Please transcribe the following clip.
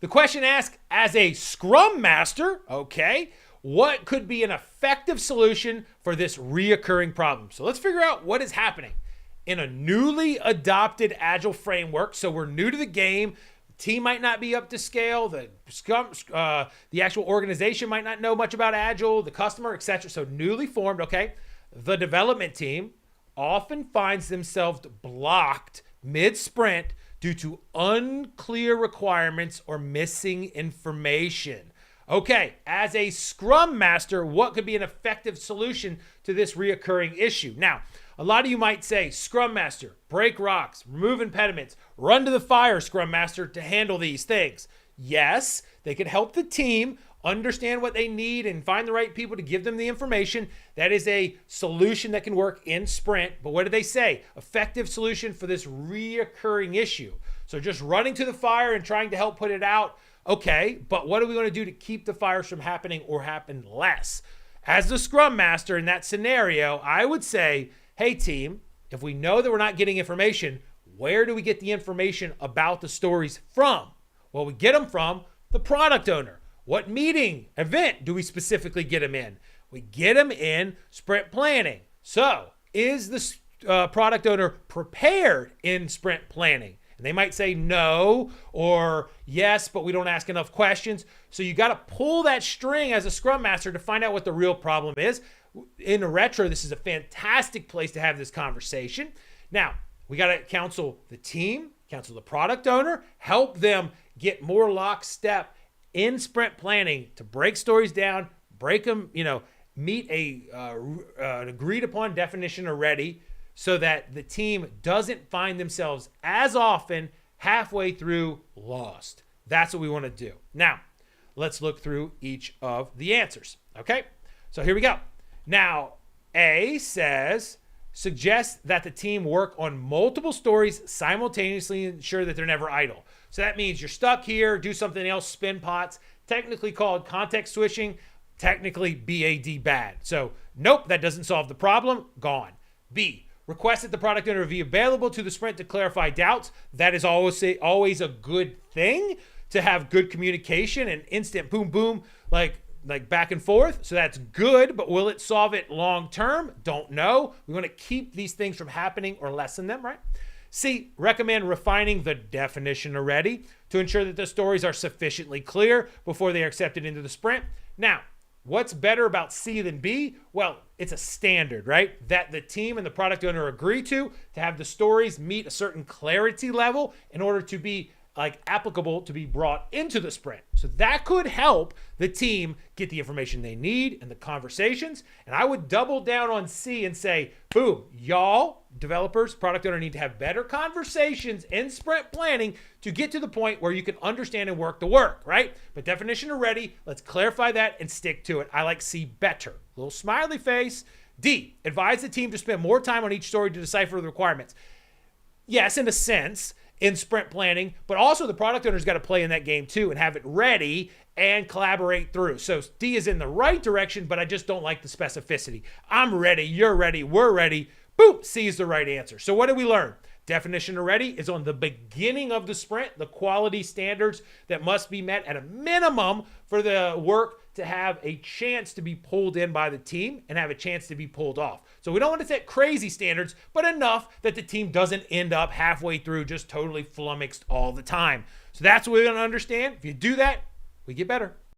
The question asks, as a Scrum Master, okay, what could be an effective solution for this reoccurring problem? So let's figure out what is happening in a newly adopted Agile framework. So we're new to the game. The team might not be up to scale. The actual organization might not know much about Agile, the customer, etc. So newly formed, okay. The development team often finds themselves blocked mid-sprint due to unclear requirements or missing information. Okay, as a Scrum Master, what could be an effective solution to this reoccurring issue? Now, a lot of you might say, Scrum Master, break rocks, remove impediments, run to the fire, Scrum Master, to handle these things. Yes, they could help the team understand what they need and find the right people to give them the information. That is a solution that can work in sprint. But what do they say? Effective solution for this reoccurring issue. So just running to the fire and trying to help put it out. Okay, but what are we going to do to keep the fires from happening or happen less? As the Scrum Master in that scenario, I would say, hey team, if we know that we're not getting information, where do we get the information about the stories from? Well, we get them from the product owner. What meeting, event do we specifically get them in? We get them in sprint planning. So is the product owner prepared in sprint planning? And they might say no or yes, but we don't ask enough questions. So you got to pull that string as a Scrum Master to find out what the real problem is. In a retro, this is a fantastic place to have this conversation. Now, we got to counsel the team, counsel the product owner, help them get more lockstep in sprint planning to break stories down, break them, meet an agreed upon definition already so that the team doesn't find themselves as often halfway through lost. That's what we want to do. Now, let's look through each of the answers. Okay, so here we go. Now, A says, suggest that the team work on multiple stories simultaneously and ensure that they're never idle. So that means you're stuck here, do something else, spin pots, technically called context switching, technically BAD bad. So nope, that doesn't solve the problem, gone. B, request that the product owner be available to the sprint to clarify doubts. That is always a good thing to have good communication and instant boom, boom, like back and forth. So that's good, but will it solve it long term? Don't know. We want to keep these things from happening or lessen them, right? C, recommend refining the definition already to ensure that the stories are sufficiently clear before they are accepted into the sprint. Now, what's better about C than B? Well, it's a standard, right? That the team and the product owner agree to have the stories meet a certain clarity level in order to be applicable to be brought into the sprint. So that could help the team get the information they need and the conversations. And I would double down on C and say, boom, y'all, developers, product owner need to have better conversations in sprint planning to get to the point where you can understand and work the work, right? But definition already, let's clarify that and stick to it. I like C better. Little smiley face. D, advise the team to spend more time on each story to decipher the requirements. Yes, in a sense, in sprint planning, but also the product owner's got to play in that game too and have it ready and collaborate through. So D is in the right direction, but I just don't like the specificity. I'm ready, you're ready, we're ready. Boom, C is the right answer. So what did we learn? Definition already is on the beginning of the sprint, the quality standards that must be met at a minimum for the work to have a chance to be pulled in by the team and have a chance to be pulled off. So we don't want to set crazy standards, but enough that the team doesn't end up halfway through just totally flummoxed all the time. So that's what we're going to understand. If you do that, we get better.